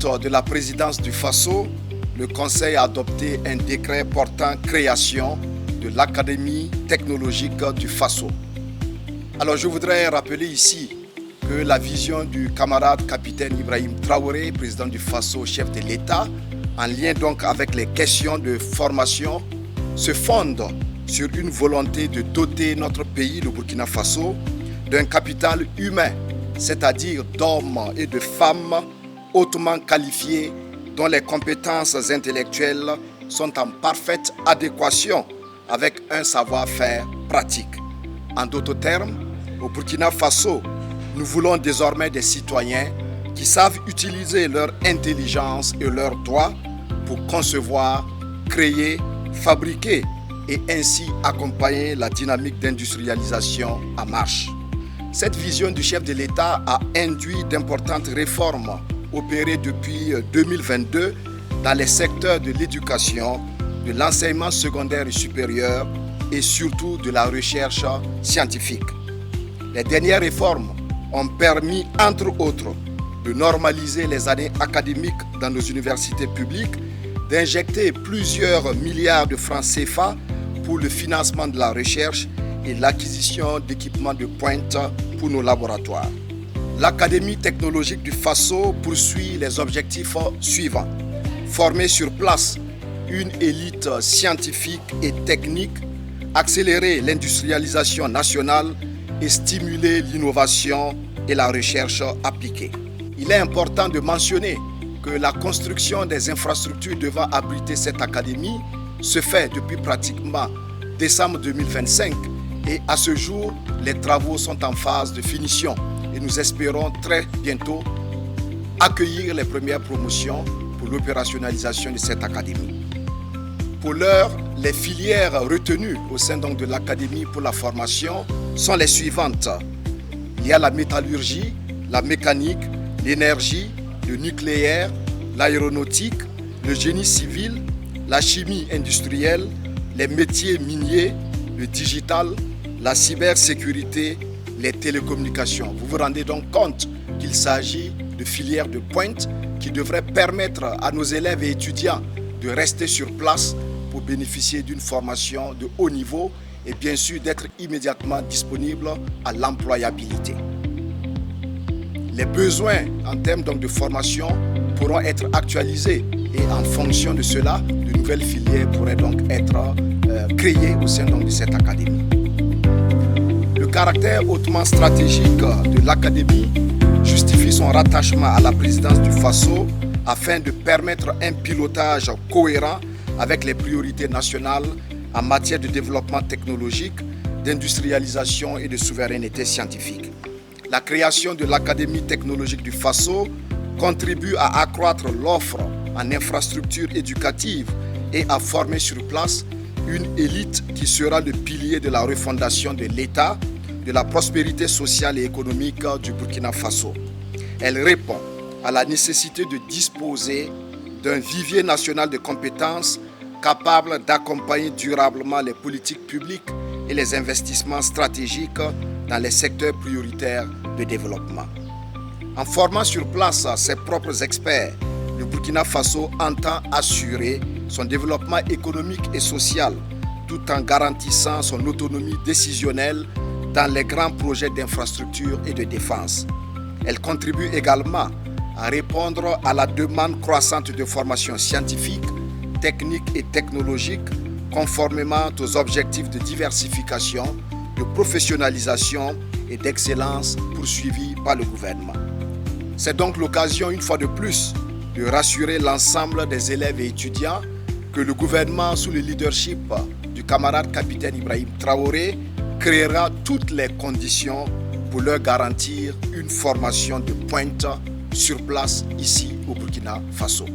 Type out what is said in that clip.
compte de la présidence du Faso, le Conseil a adopté un décret portant création de l'Académie technologique du Faso. Alors je voudrais rappeler ici que la vision du camarade capitaine Ibrahim Traoré, président du Faso, chef de l'État, en lien donc avec les questions de formation, se fonde sur une volonté de doter notre pays, le Burkina Faso, d'un capital humain, c'est-à-dire d'hommes et de femmes hautement qualifiés dont les compétences intellectuelles sont en parfaite adéquation avec un savoir-faire pratique. En d'autres termes, au Burkina Faso, nous voulons désormais des citoyens qui savent utiliser leur intelligence et leurs droits pour concevoir, créer, fabriquer et ainsi accompagner la dynamique d'industrialisation en marche. Cette vision du chef de l'État a induit d'importantes réformes opérées depuis 2022 dans les secteurs de l'éducation, de l'enseignement secondaire et supérieur et surtout de la recherche scientifique. Les dernières réformes ont permis, entre autres, de normaliser les années académiques dans nos universités publiques, d'injecter plusieurs milliards de francs CFA pour le financement de la recherche et l'acquisition d'équipements de pointe pour nos laboratoires. L'Académie technologique du Faso poursuit les objectifs suivants. Former sur place une élite scientifique et technique, accélérer l'industrialisation nationale et stimuler l'innovation et la recherche appliquée. Il est important de mentionner que la construction des infrastructures devant abriter cette académie se fait depuis pratiquement décembre 2025 et à ce jour, les travaux sont en phase de finition et nous espérons très bientôt accueillir les premières promotions pour l'opérationnalisation de cette académie. Pour l'heure, les filières retenues au sein donc de l'académie pour la formation sont les suivantes. Il y a la métallurgie, la mécanique, l'énergie, le nucléaire, l'aéronautique, le génie civil, la chimie industrielle, les métiers miniers, le digital, la cybersécurité, les télécommunications. Vous vous rendez donc compte qu'il s'agit de filières de pointe qui devraient permettre à nos élèves et étudiants de rester sur place pour bénéficier d'une formation de haut niveau et bien sûr d'être immédiatement disponibles à l'employabilité. Les besoins en termes donc de formation pourront être actualisés et en fonction de cela, de nouvelles filières pourraient donc être créées au sein donc de cette académie. Le caractère hautement stratégique de l'académie justifie son rattachement à la présidence du Faso afin de permettre un pilotage cohérent avec les priorités nationales en matière de développement technologique, d'industrialisation et de souveraineté scientifique. La création de l'Académie technologique du Faso contribue à accroître l'offre en infrastructures éducatives et à former sur place une élite qui sera le pilier de la refondation de l'État, de la prospérité sociale et économique du Burkina Faso. Elle répond à la nécessité de disposer d'un vivier national de compétences capable d'accompagner durablement les politiques publiques et les investissements stratégiques dans les secteurs prioritaires de développement. En formant sur place ses propres experts, le Burkina Faso entend assurer son développement économique et social tout en garantissant son autonomie décisionnelle dans les grands projets d'infrastructure et de défense. Elle contribue également à répondre à la demande croissante de formation scientifique, technique et technologique conformément aux objectifs de diversification, de professionnalisation et d'excellence poursuivis par le gouvernement. C'est donc l'occasion, une fois de plus, de rassurer l'ensemble des élèves et étudiants que le gouvernement, sous le leadership du camarade capitaine Ibrahim Traoré, créera toutes les conditions pour leur garantir une formation de pointe sur place ici au Burkina Faso.